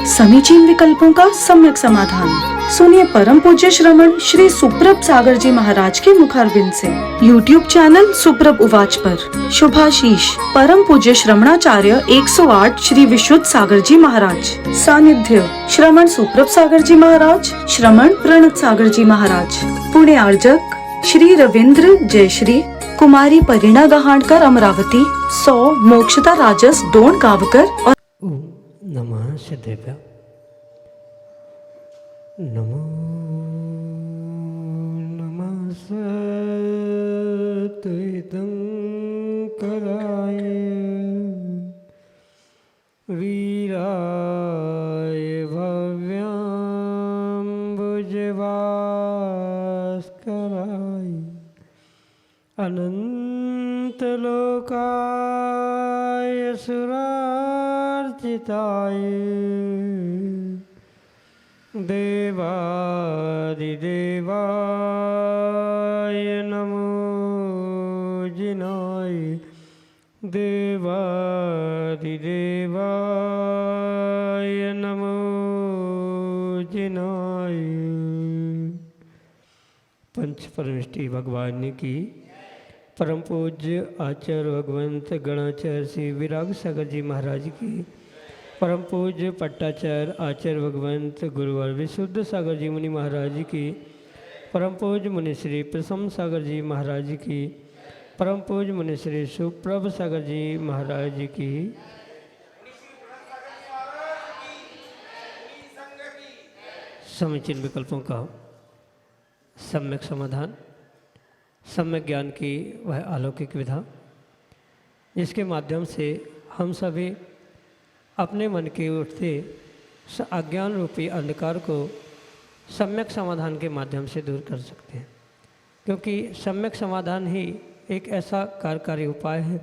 समीचीन विकल्पों का सम्यक समाधान। सुनिए परम पूज्य श्रमण श्री सुप्रभ सागर जी महाराज के मुखारबिंद से YouTube चैनल सुप्रभ उवाच पर शुभाशीष परम पूज्य श्रमणाचार्य 108 श्री विशुद्ध सागर जी महाराज। सानिध्य श्रमण सुप्रभ सागर जी महाराज, श्रमण प्रणत सागर जी महाराज। पुण्य आर्जक श्री रविंद्र जयश्री, कुमारी परिणा गहाणकर अमरावती, 100 मोक्षता राजस डोन गावकर और ओम नमः सिद्धेभ्य। नमो नमः सत्विदं कराय वीराय भव्याम्बुजभास्कराय अनन्तलोकाय सुरार्चिताय देवादिदेवाय नमो जिनाय देवादिदेवाय नमो जिनाय। पंच परमिष्टि भगवान की परम पूज्य आचार्य भगवंत गणाचार्य श्री विराग सागर जी महाराज की, परम पूज्य पट्टाचार्य आचार्य भगवंत गुरुवर विशुद्ध सागर जी मुनि महाराज की, परम पूज्य मुनि श्री प्रसम सागर जी महाराज की, परम पूज्य मुनि श्री सुप्रभ सागर जी महाराज की। समीचीन विकल्पों का सम्यक समाधान, सम्यक ज्ञान की वह अलौकिक विधा जिसके माध्यम से हम सभी अपने मन के उठते अज्ञान रूपी अंधकार को सम्यक समाधान के माध्यम से दूर कर सकते हैं। क्योंकि सम्यक समाधान ही एक ऐसा कार्यकारी उपाय है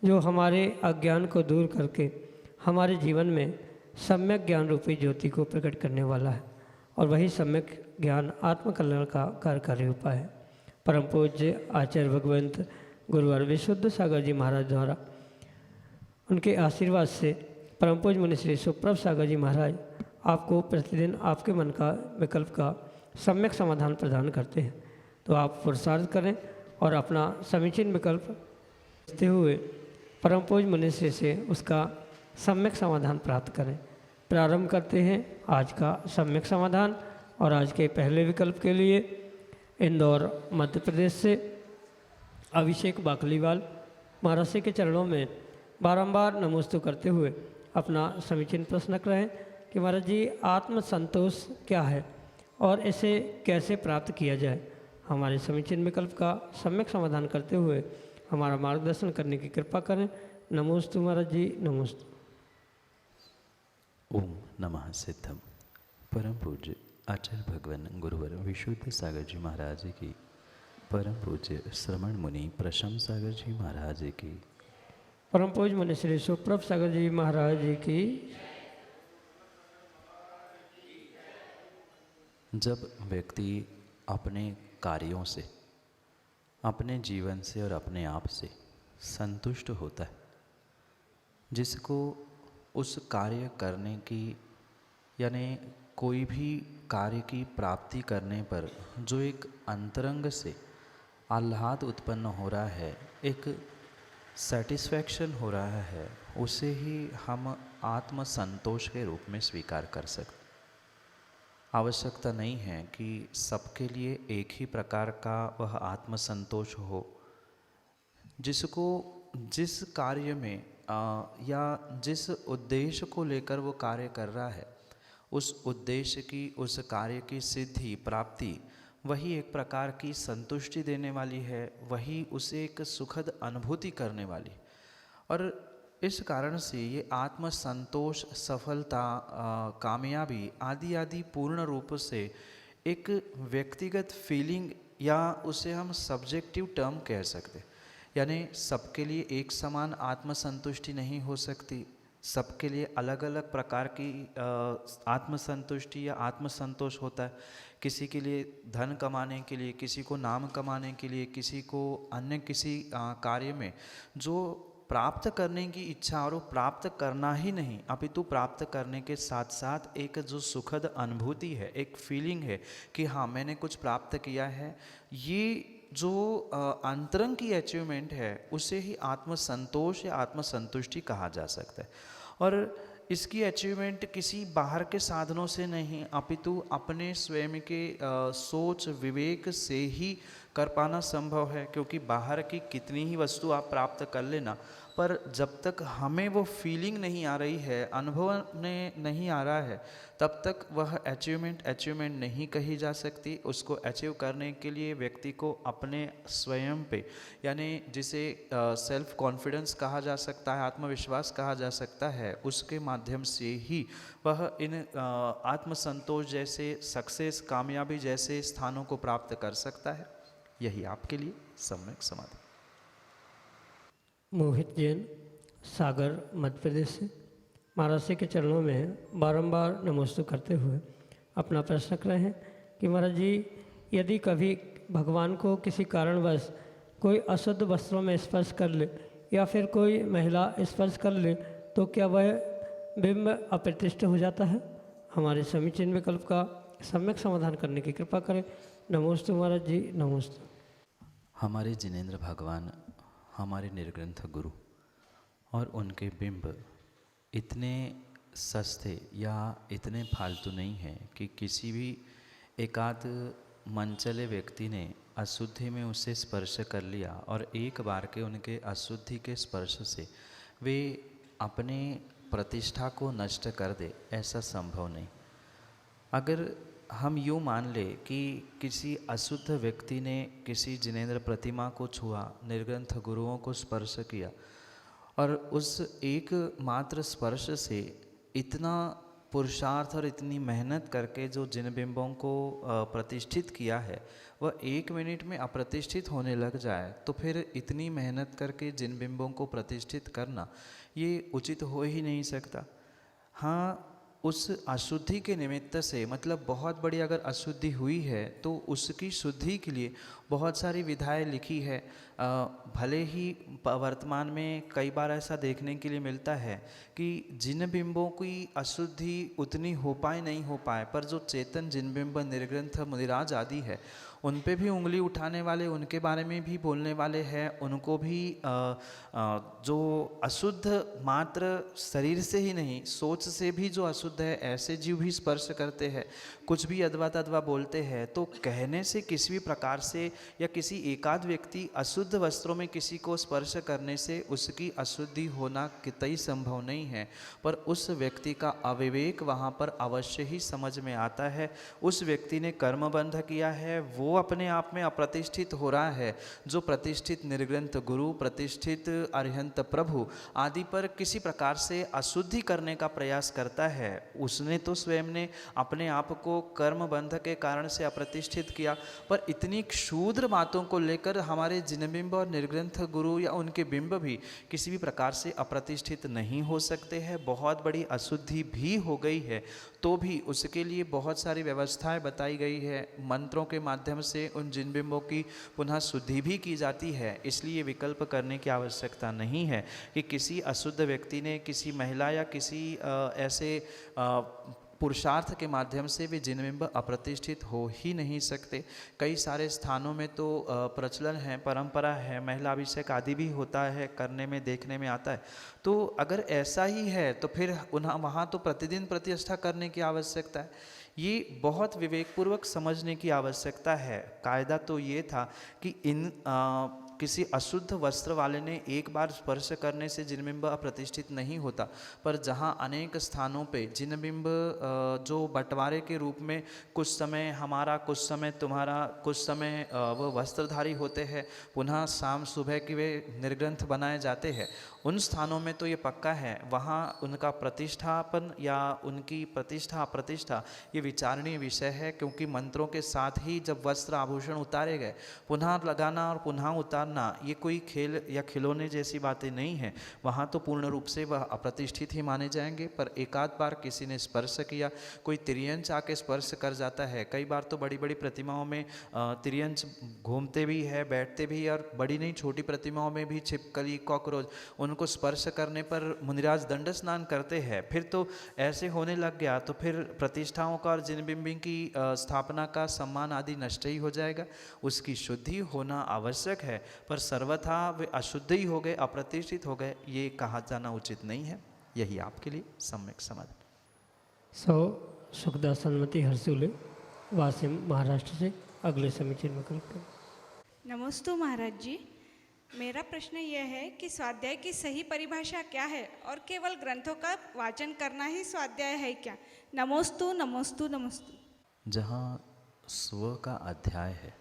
जो हमारे अज्ञान को दूर करके हमारे जीवन में सम्यक ज्ञान रूपी ज्योति को प्रकट करने वाला है, और वही सम्यक ज्ञान आत्मकल्याण का कार्यकारी उपाय है। परम पूज्य आचार्य भगवंत गुरुवर विशुद्ध सागर जी महाराज द्वारा उनके आशीर्वाद से परम पूज्य मुनि श्री सुप्रभ सागर जी महाराज आपको प्रतिदिन आपके मन का विकल्प का सम्यक समाधान प्रदान करते हैं। तो आप पुरुषार्थ करें और अपना समीचीन विकल्प देते हुए परम पूज्य मुनि श्री से उसका सम्यक समाधान प्राप्त करें। प्रारंभ करते हैं आज का सम्यक समाधान। और आज के पहले विकल्प के लिए इंदौर मध्य प्रदेश से अभिषेक बाकलीवाल महाराज के चरणों में बारंबार नमोस्तु करते हुए अपना समीचीन प्रश्न करें कि महाराज जी आत्म संतोष क्या है और इसे कैसे प्राप्त किया जाए। हमारे समीचीन विकल्प का सम्यक समाधान करते हुए हमारा मार्गदर्शन करने की कृपा करें। नमोस्तु महाराज जी, नमोस्तु। ओम नमः सिद्धम। परम पूज्य आचार्य भगवान गुरुवर विशुद्ध सागर जी महाराज की, परम पूज्य श्रमण मुनि प्रशम सागर जी महाराज की, परम पूज्य मुनि श्री सुप्रभ सागर जी महाराज की। जब व्यक्ति अपने कार्यों से, अपने जीवन से और अपने आप से संतुष्ट होता है, जिसको उस कार्य करने की यानी कोई भी कार्य की प्राप्ति करने पर जो एक अंतरंग से आह्लाद उत्पन्न हो रहा है, एक सेटिस्फैक्शन हो रहा है, उसे ही हम आत्म संतोष के रूप में स्वीकार कर सकते। आवश्यकता नहीं है कि सबके लिए एक ही प्रकार का वह आत्म संतोष हो। जिसको जिस कार्य में या जिस उद्देश्य को लेकर वो कार्य कर रहा है, उस उद्देश्य की, उस कार्य की सिद्धि प्राप्ति वही एक प्रकार की संतुष्टि देने वाली है, वही उसे एक सुखद अनुभूति करने वाली। और इस कारण से ये आत्म संतोष, सफलता, कामयाबी आदि आदि पूर्ण रूप से एक व्यक्तिगत फीलिंग या उसे हम सब्जेक्टिव टर्म कह सकते। यानी सबके लिए एक समान आत्मसंतुष्टि नहीं हो सकती, सबके लिए अलग अलग प्रकार की आत्मसंतुष्टि या आत्मसंतोष होता है। किसी के लिए धन कमाने के लिए, किसी को नाम कमाने के लिए, किसी को अन्य किसी कार्य में जो प्राप्त करने की इच्छा और वो प्राप्त करना ही नहीं अपितु प्राप्त करने के साथ साथ एक जो सुखद अनुभूति है, एक फीलिंग है कि हाँ मैंने कुछ प्राप्त किया है, ये जो अंतरंग की अचीवमेंट है उसे ही आत्मसंतोष या आत्मसंतुष्टि कहा जा सकता है। और इसकी अचीवमेंट किसी बाहर के साधनों से नहीं अपितु अपने स्वयं के सोच विवेक से ही कर पाना संभव है, क्योंकि बाहर की कितनी ही वस्तु आप प्राप्त कर लेना, पर जब तक हमें वो फीलिंग नहीं आ रही है, अनुभव में नहीं आ रहा है, तब तक वह अचीवमेंट नहीं कही जा सकती। उसको अचीव करने के लिए व्यक्ति को अपने स्वयं पे, यानी जिसे सेल्फ कॉन्फिडेंस कहा जा सकता है, आत्मविश्वास कहा जा सकता है, उसके माध्यम से ही वह इन आत्मसंतोष जैसे सक्सेस, कामयाबी जैसे स्थानों को प्राप्त कर सकता है। यही आपके लिए सम्यक समाधान। मोहित जैन, सागर, मध्य प्रदेश से महाराज जी के चरणों में बारंबार नमस्ते करते हुए अपना प्रश्न रख रहे हैं कि महाराज जी, यदि कभी भगवान को किसी कारणवश कोई अशुद्ध वस्त्रों में स्पर्श कर ले या फिर कोई महिला स्पर्श कर ले तो क्या वह बिंब अप्रतिष्ठ हो जाता है? हमारे समीचीन विकल्प का सम्यक समाधान करने की कृपा करें। नमस्ते महाराज जी, नमस्ते। हमारे जिनेंद्र भगवान, हमारे निर्ग्रंथ गुरु और उनके बिंब इतने सस्ते या इतने फालतू नहीं हैं कि किसी भी एकाध मनचले व्यक्ति ने अशुद्धि में उसे स्पर्श कर लिया और एक बार के उनके अशुद्धि के स्पर्श से वे अपने प्रतिष्ठा को नष्ट कर दे, ऐसा संभव नहीं। अगर हम यूँ मान ले कि किसी अशुद्ध व्यक्ति ने किसी जिनेंद्र प्रतिमा को छुआ, निर्ग्रंथ गुरुओं को स्पर्श किया और उस एक मात्र स्पर्श से इतना पुरुषार्थ और इतनी मेहनत करके जो जिन बिंबों को प्रतिष्ठित किया है वह 1 मिनट में अप्रतिष्ठित होने लग जाए, तो फिर इतनी मेहनत करके जिन बिंबों को प्रतिष्ठित करना ये उचित हो ही नहीं सकता। हाँ, उस अशुद्धि के निमित्त से, मतलब बहुत बड़ी अगर अशुद्धि हुई है तो उसकी शुद्धि के लिए बहुत सारी विधाएं लिखी है। भले ही वर्तमान में कई बार ऐसा देखने के लिए मिलता है कि जिन बिंबों की अशुद्धि उतनी हो पाए नहीं हो पाए, पर जो चेतन जिन बिंब निर्ग्रंथ मुनिराज आदि है उन पे भी उंगली उठाने वाले, उनके बारे में भी बोलने वाले हैं, उनको भी जो अशुद्ध मात्र शरीर से ही नहीं सोच से भी जो अशुद्ध है ऐसे जीव भी स्पर्श करते हैं, कुछ भी अदवा तदवा बोलते हैं। तो कहने से किसी भी प्रकार से या किसी एकाध व्यक्ति अशुद्ध वस्त्रों में किसी को स्पर्श करने से उसकी अशुद्धि होना कितई संभव नहीं है, पर उस व्यक्ति का अविवेक वहाँ पर अवश्य ही समझ में आता है। उस व्यक्ति ने कर्मबंध किया है, वो अपने आप में अप्रतिष्ठित हो रहा है। जो प्रतिष्ठित निर्ग्रंथ गुरु, प्रतिष्ठित अरिहंत प्रभु आदि पर किसी प्रकार से अशुद्धि करने का प्रयास करता है, उसने तो स्वयं ने अपने आप को कर्मबंध के कारण से अप्रतिष्ठित किया। पर इतनी क्षुद्र बातों को लेकर हमारे जिनबिंब और निर्ग्रंथ गुरु या उनके बिंब भी किसी भी प्रकार से अप्रतिष्ठित नहीं हो सकते हैं। बहुत बड़ी अशुद्धि भी हो गई है तो भी उसके लिए बहुत सारी व्यवस्थाएं बताई गई है। मंत्रों के माध्यम से उन जिन बिंबों की पुनः शुद्धि भी की जाती है। इसलिए विकल्प करने की आवश्यकता नहीं है कि किसी अशुद्ध व्यक्ति ने किसी महिला या किसी ऐसे पुरुषार्थ के माध्यम से भी जिन बिंब अप्रतिष्ठित हो ही नहीं सकते। कई सारे स्थानों में तो प्रचलन है, परंपरा है, महिला अभिषेक आदि भी होता है, करने में देखने में आता है। तो अगर ऐसा ही है तो फिर वहाँ तो प्रतिदिन प्रतिष्ठा करने की आवश्यकता है। ये बहुत विवेकपूर्वक समझने की आवश्यकता है। कायदा तो ये था कि किसी अशुद्ध वस्त्र वाले ने एक बार स्पर्श करने से जिनबिंब अप्रतिष्ठित नहीं होता, पर जहाँ अनेक स्थानों पे जिनबिंब जो बंटवारे के रूप में कुछ समय हमारा, कुछ समय तुम्हारा, कुछ समय वो वस्त्रधारी होते हैं, पुनः शाम सुबह के वे निर्ग्रंथ बनाए जाते हैं, उन स्थानों में तो ये पक्का है, वहाँ उनका प्रतिष्ठापन या उनकी प्रतिष्ठा अप्रतिष्ठा ये विचारणीय विषय है। क्योंकि मंत्रों के साथ ही जब वस्त्र आभूषण उतारे गए, पुनः लगाना और पुनः उतारना उतारना ये कोई खेल या खिलौने जैसी बातें नहीं है। वहाँ तो पूर्ण रूप से वह अप्रतिष्ठित ही माने जाएंगे, पर एक आध बार किसी ने स्पर्श किया, कोई तिर्यंच आके स्पर्श कर जाता है। कई बार तो बड़ी बड़ी प्रतिमाओं में तिर्यंच घूमते भी है, बैठते भी, और बड़ी नहीं छोटी प्रतिमाओं में भी छिपकली, कॉकरोच, उनको स्पर्श करने पर मुनिराज दंड स्नान करते हैं। फिर तो ऐसे होने लग गया तो फिर प्रतिष्ठाओं का और जिन बिंबिं की स्थापना का सम्मान आदि नष्ट ही हो जाएगा। उसकी शुद्धि होना आवश्यक है, पर सर्वथा वे अशुद्ध ही हो गए, अप्रतिष्ठित हो गए, ये कहा जाना उचित नहीं है। यही आपके लिए सम्यक समाधान। सुखदास सन्मति हरसुले वासिम महाराष्ट्र से अगले समीचीन में करते हैं। नमोस्तु महाराज जी, मेरा प्रश्न यह है कि स्वाध्याय की सही परिभाषा क्या है और केवल ग्रंथों का वाचन करना ही स्वाध्याय है क्या? नमोस्तु नमोस्तु नमोस्तु। जहाँ स्व का अध्याय है,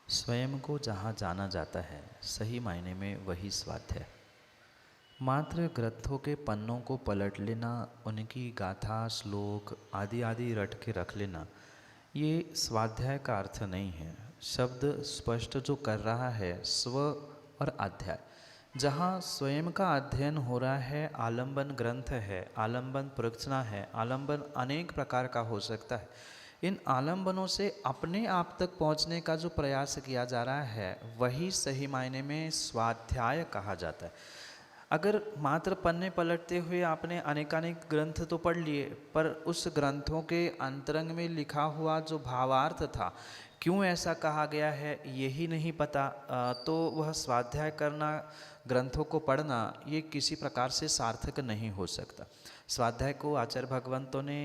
स्वयं को जहाँ जाना जाता है, सही मायने में वही स्वाध्याय। मात्र ग्रंथों के पन्नों को पलट लेना, उनकी गाथा, श्लोक आदि आदि रट के रख लेना, ये स्वाध्याय का अर्थ नहीं है। शब्द स्पष्ट जो कर रहा है स्व और अध्याय। जहाँ स्वयं का अध्ययन हो रहा है, आलंबन ग्रंथ है, आलंबन प्रवचना है, आलंबन अनेक प्रकार का हो सकता है। इन आलंबनों से अपने आप तक पहुँचने का जो प्रयास किया जा रहा है, वही सही मायने में स्वाध्याय कहा जाता है। अगर मात्र पन्ने पलटते हुए आपने अनेकानेक ग्रंथ तो पढ़ लिए, पर उस ग्रंथों के अंतरंग में लिखा हुआ जो भावार्थ था, क्यों ऐसा कहा गया है यही नहीं पता, तो वह स्वाध्याय करना, ग्रंथों को पढ़ना, ये किसी प्रकार से सार्थक नहीं हो सकता। स्वाध्याय को आचार्य भगवंतों ने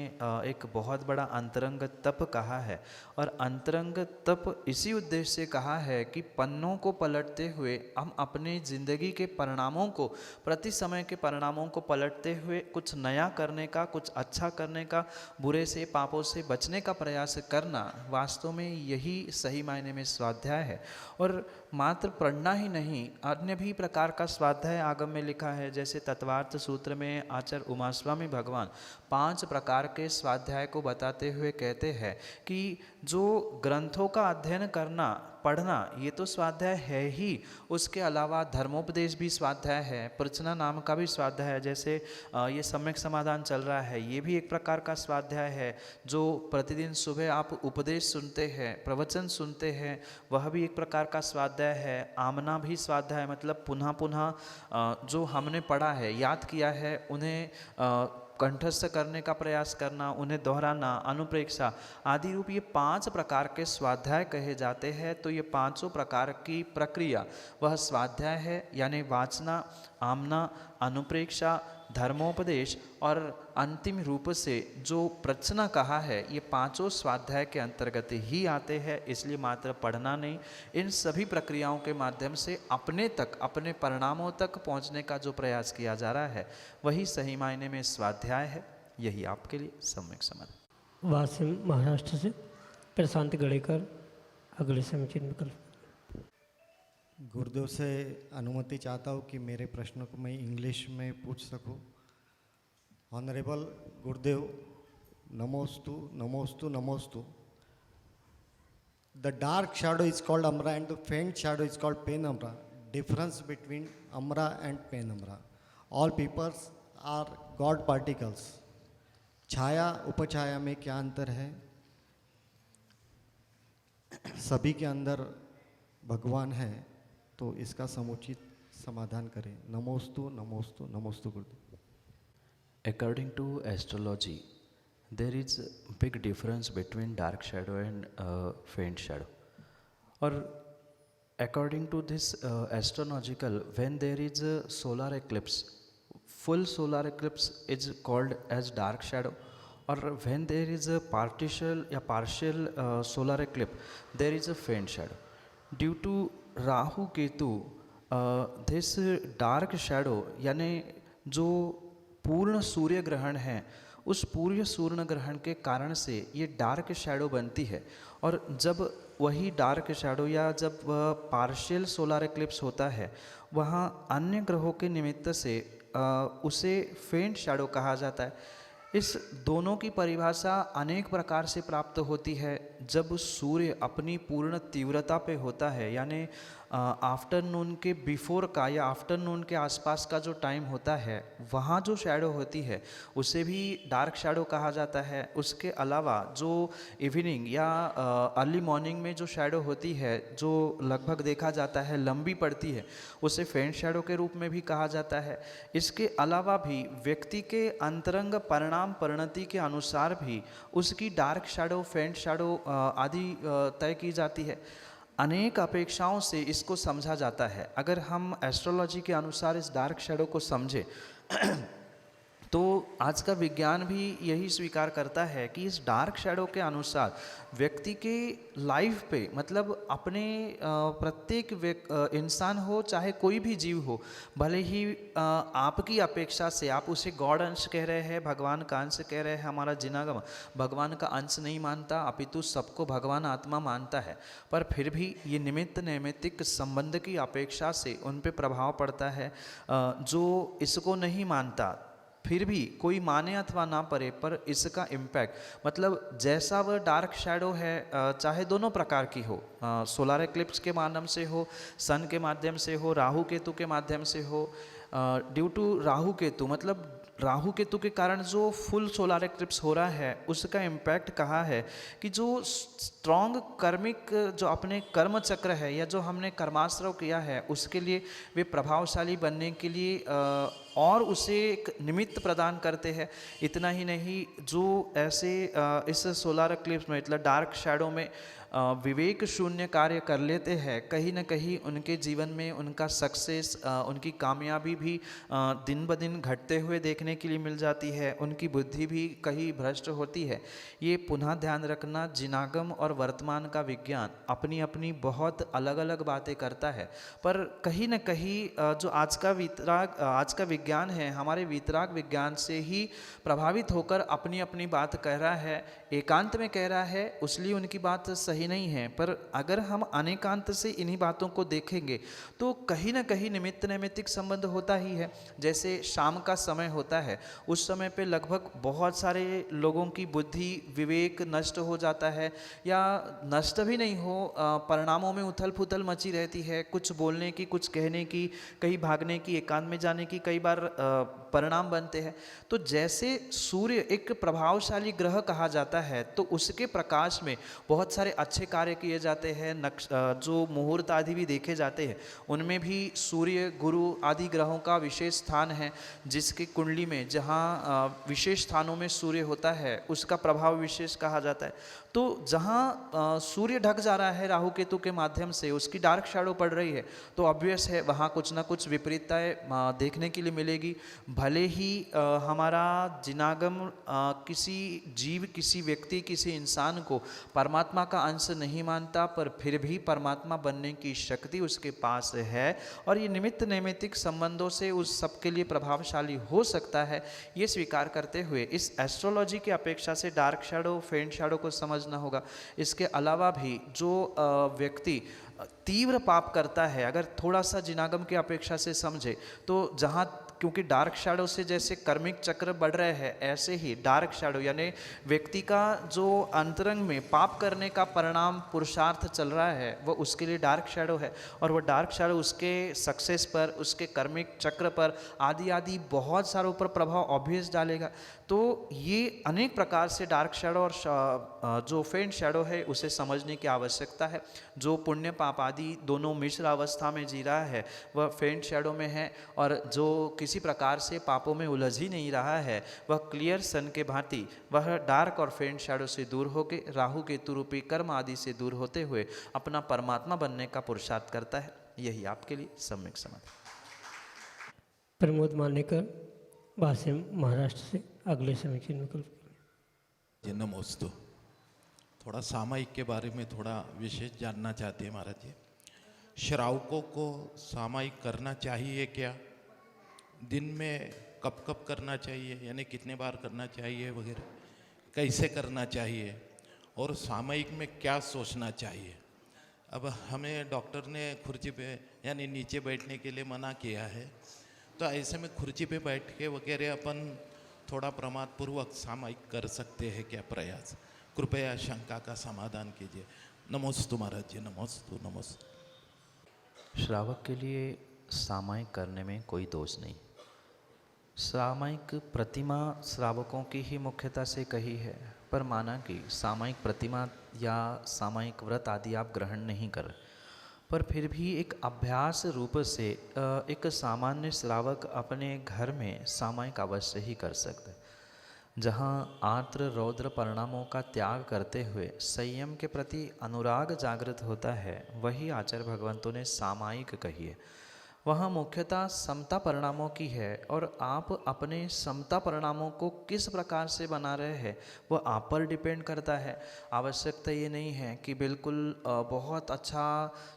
एक बहुत बड़ा अंतरंग तप कहा है, और अंतरंग तप इसी उद्देश्य से कहा है कि पन्नों को पलटते हुए हम अपने जिंदगी के परिणामों को, प्रति समय के परिणामों को पलटते हुए कुछ नया करने का, कुछ अच्छा करने का, बुरे से, पापों से बचने का प्रयास करना, वास्तव में यही सही मायने में स्वाध्याय है। और मात्र पढ़ना ही नहीं, अन्य भी प्रकार का स्वाध्याय आगम में लिखा है। जैसे तत्वार्थ सूत्र में आचार्य उमास्वामी भगवान 5 प्रकार के स्वाध्याय को बताते हुए कहते हैं कि जो ग्रंथों का अध्ययन करना, पढ़ना, ये तो स्वाध्याय है ही, उसके अलावा धर्मोपदेश भी स्वाध्याय है, प्रवचना नाम का भी स्वाध्याय है। जैसे ये सम्यक समाधान चल रहा है, ये भी एक प्रकार का स्वाध्याय है। जो प्रतिदिन सुबह आप उपदेश सुनते हैं, प्रवचन सुनते हैं, वह भी एक प्रकार का स्वाध्याय है। आमना भी स्वाध्याय, मतलब पुनः पुनः जो हमने पढ़ा है, याद किया है, उन्हें कंठस्थ करने का प्रयास करना, उन्हें दोहराना, अनुप्रेक्षा आदि रूप, ये 5 प्रकार के स्वाध्याय कहे जाते हैं। तो ये 5 प्रकार की प्रक्रिया वह स्वाध्याय है, यानी वाचना, आमना, अनुप्रेक्षा, धर्मोपदेश और अंतिम रूप से जो प्रवचना कहा है, ये 5 स्वाध्याय के अंतर्गत ही आते हैं। इसलिए मात्र पढ़ना नहीं, इन सभी प्रक्रियाओं के माध्यम से अपने तक, अपने परिणामों तक पहुंचने का जो प्रयास किया जा रहा है, वही सही मायने में स्वाध्याय है। यही आपके लिए सम्यक समाधान। वासिम महाराष्ट्र से प्रशांत गड़ेकर अगले समीचीन में कर। गुरुदेव से अनुमति चाहता हूँ कि मेरे प्रश्न को मैं इंग्लिश में पूछ सकूँ। ऑनरेबल गुरुदेव, नमोस्तु नमोस्तु नमोस्तु। The dark shadow is called Amra and the faint shadow is called Penumbra. Difference between Amra and Penumbra. All peoples are God particles. छाया उपछाया में क्या अंतर है? सभी के अंदर भगवान है, तो इसका समुचित समाधान करें। नमोस्तु नमोस्तु नमोस्तु गुरुदेव। According to astrology, there is a big difference between dark shadow and faint shadow. Or according to this astrological, when there is a solar eclipse, full solar eclipse is called as dark shadow. Or when there is a partial solar eclipse, there is a faint shadow. Due to Rahu Ketu, this dark shadow, यानी जो पूर्ण सूर्य ग्रहण है, उस पूर्ण सूर्य ग्रहण के कारण से ये डार्क शैडो बनती है। और जब वही डार्क शैडो या जब वह पार्शियल सोलर एक्लिप्स होता है, वहाँ अन्य ग्रहों के निमित्त से उसे फेंट शैडो कहा जाता है। इस दोनों की परिभाषा अनेक प्रकार से प्राप्त होती है। जब सूर्य अपनी पूर्ण तीव्रता पे होता है, यानी आफ्टरनून के बिफोर का या आफ्टरनून के आसपास का जो टाइम होता है, वहाँ जो शैडो होती है उसे भी डार्क शैडो कहा जाता है। उसके अलावा जो इवनिंग या अर्ली मॉर्निंग में जो शैडो होती है, जो लगभग देखा जाता है लंबी पड़ती है, उसे फेंट शैडो के रूप में भी कहा जाता है। इसके अलावा भी व्यक्ति के अंतरंग परिणाम परिणति के अनुसार भी उसकी डार्क शैडो, फेंट शैडो आदि तय की जाती है। अनेक अपेक्षाओं से इसको समझा जाता है। अगर हम एस्ट्रोलॉजी के अनुसार इस डार्क शैडो को समझें तो आज का विज्ञान भी यही स्वीकार करता है कि इस डार्क शैडो के अनुसार व्यक्ति के लाइफ पे, मतलब अपने प्रत्येक इंसान हो चाहे कोई भी जीव हो, भले ही आपकी अपेक्षा से आप उसे गॉड अंश कह रहे हैं, भगवान का अंश कह रहे हैं, हमारा जिनागम भगवान का अंश नहीं मानता, अपितु सबको भगवान आत्मा मानता है, पर फिर भी ये निमित्त नैमित्तिक संबंध की अपेक्षा से उन पे प्रभाव पड़ता है। जो इसको नहीं मानता, फिर भी कोई माने अथवा ना पड़े, पर इसका इम्पैक्ट, मतलब जैसा वह डार्क शैडो है, चाहे दोनों प्रकार की हो, सोलर एक्लिप्स के माध्यम से हो, सन के माध्यम से हो, राहु केतु के माध्यम से हो, ड्यू टू राहु केतु, मतलब राहु केतु के कारण जो फुल सोलर एक्लिप्स हो रहा है उसका इम्पैक्ट कहा है कि जो स्ट्रॉन्ग कर्मिक, जो अपने कर्म चक्र है या जो हमने कर्माश्रव किया है, उसके लिए वे प्रभावशाली बनने के लिए और उसे एक निमित्त प्रदान करते हैं। इतना ही नहीं, जो ऐसे इस सोलर एक्लिप्स में, मतलब डार्क शैडो में विवेक शून्य कार्य कर लेते हैं, कहीं न कहीं उनके जीवन में उनका सक्सेस, उनकी कामयाबी भी दिन ब दिन घटते हुए देखने के लिए मिल जाती है। उनकी बुद्धि भी कहीं भ्रष्ट होती है। ये पुनः ध्यान रखना, जिनागम और वर्तमान का विज्ञान अपनी अपनी बहुत अलग अलग बातें करता है, पर कहीं न कहीं जो आज का विज्ञान है, हमारे वीतराग विज्ञान से ही प्रभावित होकर अपनी अपनी बात कह रहा है, एकांत में कह रहा है, उसलिए उनकी बात सही नहीं है। पर अगर हम अनेकांत से इन्हीं बातों को देखेंगे तो कहीं ना कहीं निमित्त नैमित्तिक संबंध होता ही है। जैसे शाम का समय होता है, उस समय पे लगभग बहुत सारे लोगों की बुद्धि, विवेक नष्ट हो जाता है, या नष्ट भी नहीं हो, परिणामों में उथल पुथल मची रहती है, कुछ बोलने की, कुछ कहने की, कहीं भागने की, एकांत में जाने की कई बार परिणाम बनते हैं। तो जैसे सूर्य एक प्रभावशाली ग्रह कहा जाता है, तो उसके प्रकाश में बहुत सारे अच्छे कार्य किए जाते हैं। जो मुहूर्त आदि भी देखे जाते हैं, उनमें भी सूर्य, गुरु आदि ग्रहों का विशेष स्थान है। जिसकी कुंडली में जहाँ विशेष स्थानों में सूर्य होता है, उसका प्रभाव विशेष कहा जाता है। तो जहाँ सूर्य ढक जा रहा है राहु केतु के माध्यम से, उसकी डार्क शैडो पड़ रही है, तो ऑब्वियस है वहाँ कुछ ना कुछ विपरीतताएं देखने के लिए मिलेगी। भले ही हमारा जिनागम किसी जीव, किसी व्यक्ति, किसी इंसान को परमात्मा का अंश नहीं मानता, पर फिर भी परमात्मा बनने की शक्ति उसके पास है, और ये निमित्त नैमित्तिक संबंधों से उस सबके लिए प्रभावशाली हो सकता है। ये स्वीकार करते हुए इस एस्ट्रोलॉजी की अपेक्षा से डार्क शैडो, फेंट शैडो को समझना होगा। इसके अलावा भी जो व्यक्ति तीव्र पाप करता है, अगर थोड़ा सा जिनागम की अपेक्षा से समझे, तो जहाँ, क्योंकि डार्क शैडो से जैसे कर्मिक चक्र बढ़ रहे हैं, ऐसे ही डार्क शैडो यानी व्यक्ति का जो अंतरंग में पाप करने का परिणाम पुरुषार्थ चल रहा है, वह उसके लिए डार्क शैडो है, और वह डार्क शैडो उसके सक्सेस पर, उसके कर्मिक चक्र पर आदि आदि बहुत सारों पर प्रभाव ऑब्वियस डालेगा। तो ये अनेक प्रकार से डार्क शैडो और जो फेंट शैडो है उसे समझने की आवश्यकता है। जो पुण्य पाप आदि दोनों मिश्र अवस्था में जी रहा है, वह फेंट शैडो में है, और जो किसी प्रकार से पापों में उलझ ही नहीं रहा है, वह क्लियर सन के भांति वह डार्क और फेंट शैडो से दूर होकर राहु केतु रूपी कर्म आदि से दूर होते हुए अपना परमात्मा बनने का पुरुषार्थ करता है। यही आपके लिए सम्यक समाधान। प्रमोद मानेकर, वासिम, महाराष्ट्र से अगले समीक्षण विकल्प। जी नमोस्तु। थोड़ा सामायिक के बारे में थोड़ा विशेष जानना चाहते हैं महाराज जी। श्रावकों को सामायिक करना चाहिए क्या? दिन में कब कब करना चाहिए, यानी कितने बार करना चाहिए वगैरह, कैसे करना चाहिए, और सामायिक में क्या सोचना चाहिए? अब हमें डॉक्टर ने कुर्सी पे यानी नीचे बैठने के लिए मना किया है, तो ऐसे में कुर्सी पे बैठ के वगैरह अपन थोड़ा प्रमादपूर्वक सामायिक कर सकते हैं क्या प्रयास? कृपया शंका का समाधान कीजिए। नमोस्तु महाराज जी, नमोस्तु नमोस्तु। श्रावक के लिए सामायिक करने में कोई दोष नहीं। सामायिक प्रतिमा श्रावकों की ही मुख्यता से कही है, पर माना कि सामायिक प्रतिमा या सामायिक व्रत आदि आप ग्रहण नहीं कर, पर फिर भी एक अभ्यास रूप से एक सामान्य श्रावक अपने घर में सामायिक अवश्य ही कर सकते हैं। जहाँ आर्द्र रौद्र परिणामों का त्याग करते हुए संयम के प्रति अनुराग जागृत होता है, वही आचार्य भगवंतों ने सामायिक कही है। वहाँ मुख्यतः समता परिणामों की है, और आप अपने समता परिणामों को किस प्रकार से बना रहे हैं वो आप पर डिपेंड करता है। आवश्यकता ये नहीं है कि बिल्कुल बहुत अच्छा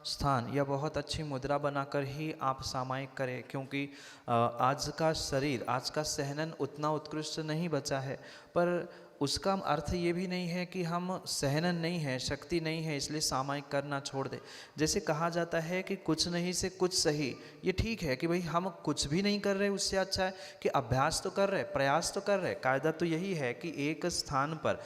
स्थान या बहुत अच्छी मुद्रा बनाकर ही आप सामायिक करें, क्योंकि आज का शरीर, आज का सहनन उतना उत्कृष्ट नहीं बचा है। पर उसका अर्थ ये भी नहीं है कि हम सहनन नहीं है, शक्ति नहीं है, इसलिए सामायिक करना छोड़ दे। जैसे कहा जाता है कि कुछ नहीं से कुछ सही, ये ठीक है कि भाई हम कुछ भी नहीं कर रहे, उससे अच्छा है कि अभ्यास तो कर रहे, प्रयास तो कर रहे। कायदा तो यही है कि एक स्थान पर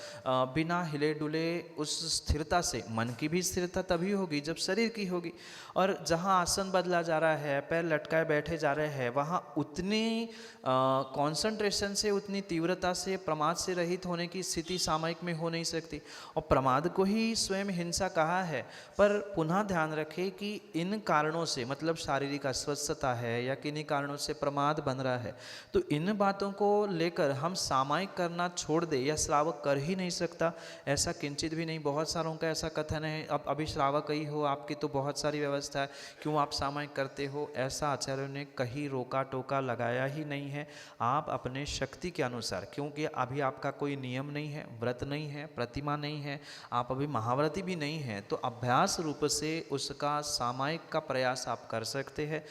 बिना हिले डुले उस स्थिरता से, मन की भी स्थिरता तभी होगी जब शरीर की होगी। और जहाँ आसन बदला जा रहा है, पैर लटकाए बैठे जा रहे हैं, वहाँ उतनी कॉन्सेंट्रेशन से, उतनी तीव्रता से, प्रमाद से रहित होने की स्थिति सामायिक में हो नहीं सकती। और प्रमाद को ही स्वयं हिंसा कहा है। पर पुनः ध्यान रखें कि इन कारणों से, मतलब शारीरिक अस्वस्थता है या किन्हीं कारणों से प्रमाद बन रहा है, तो इन बातों को लेकर हम सामायिक करना छोड़ दे या श्रावक कर ही नहीं सकता, ऐसा किंचित भी नहीं। बहुत सारों का ऐसा कथन है, अब अभी श्रावक ही हो, आपकी तो बहुत सारी व्यवस्था है, क्यों आप सामायिक करते हो? ऐसा आचार्यों ने कहीं रोका टोका लगाया ही नहीं है। आप अपने शक्ति के अनुसार, क्योंकि अभी आपका कोई नियम नहीं है, व्रत नहीं है, प्रतिमा नहीं है, आप अभी महाव्रती भी नहीं है, तो अभ्यास रूप से उसका सामायिक का प्रयास आप कर सकते हैं।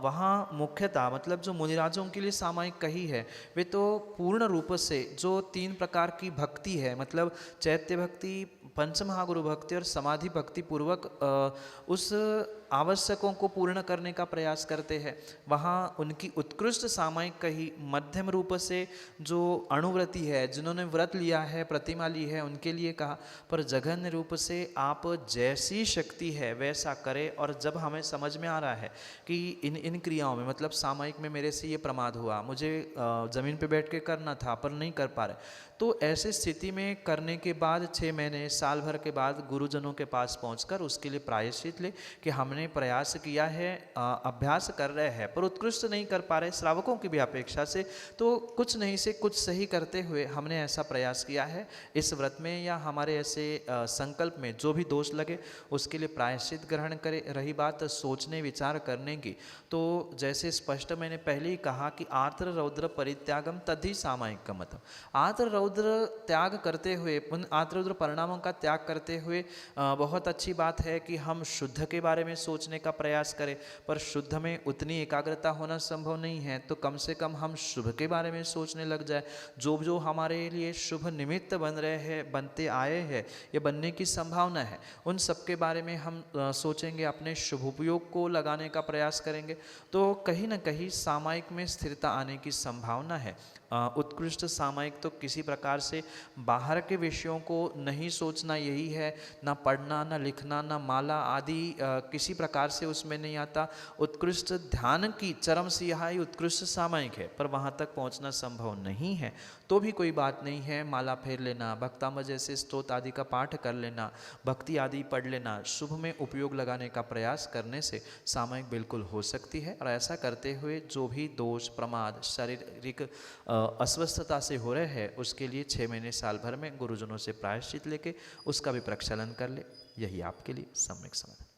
वहाँ मुख्यतः मतलब जो मुनिराजों के लिए सामायिक कही है, वे तो पूर्ण रूप से जो 3 प्रकार की भक्ति है, मतलब चैत्य भक्ति, पंचमहागुरु भक्ति और समाधि भक्ति पूर्वक उस आवश्यकों को पूर्ण करने का प्रयास करते हैं, वहाँ उनकी उत्कृष्ट सामायिक कही। मध्यम रूप से जो अणुव्रती है, जिन्होंने व्रत लिया है, प्रतिमा ली है, उनके लिए कहा। पर जघन्य रूप से आप जैसी शक्ति है वैसा करें। और जब हमें समझ में आ रहा है कि इन क्रियाओं में, मतलब सामायिक में मेरे से ये प्रमाद हुआ, मुझे ज़मीन पे बैठ के करना था पर नहीं कर पा रहे, तो ऐसी स्थिति में करने के बाद 6 महीने, साल भर के बाद गुरुजनों के पास पहुंचकर उसके लिए प्रायश्चित ले कि हमने प्रयास किया है, अभ्यास कर रहे हैं, पर उत्कृष्ट नहीं कर पा रहे श्रावकों की भी अपेक्षा से, तो कुछ नहीं से कुछ सही करते हुए हमने ऐसा प्रयास किया है। इस व्रत में या हमारे ऐसे संकल्प में जो भी दोष लगे उसके लिए प्रायश्चित ग्रहण करें। रही बात सोचने विचार करने की, तो जैसे स्पष्ट मैंने पहले ही कहा कि आर्द्र रौद्र परित्यागम तद्धि सामायिक का मतलब, आर्द्र रौद्र त्याग करते हुए, उन आर्द्र रौद्र परिणामों का त्याग करते हुए बहुत अच्छी बात है कि हम शुद्ध के बारे में सोचने का प्रयास करें, पर शुद्ध में उतनी एकाग्रता होना संभव नहीं है, तो कम से कम हम शुभ के बारे में सोचने लग जाए। जो जो हमारे लिए शुभ निमित्त बन रहे हैं, बनते आए हैं या बनने की संभावना है, उन सब के बारे में हम सोचेंगे, अपने शुभ उपयोग को लगाने का प्रयास करेंगे, तो कहीं ना कहीं सामायिक में स्थिरता आने की संभावना है। उत्कृष्ट सामायिक तो किसी प्रकार से बाहर के विषयों को नहीं सोचना, यही है, ना पढ़ना, ना लिखना, ना माला आदि किसी प्रकार से उसमें नहीं आता। उत्कृष्ट ध्यान की चरम सिहाई उत्कृष्ट सामायिक है, पर वहाँ तक पहुँचना संभव नहीं है तो भी कोई बात नहीं है। माला फेर लेना, भक्ताम जैसे स्तोत्र आदि का पाठ कर लेना, भक्ति आदि पढ़ लेना, शुभ में उपयोग लगाने का प्रयास करने से सामायिक बिल्कुल हो सकती है। और ऐसा करते हुए जो भी दोष, प्रमाद, शारीरिक अस्वस्थता से हो रहे हैं, उसके लिए 6 महीने साल भर में गुरुजनों से प्रायश्चित लेके उसका भी प्रक्षालन कर ले, यही आपके लिए सम्यक समाधान।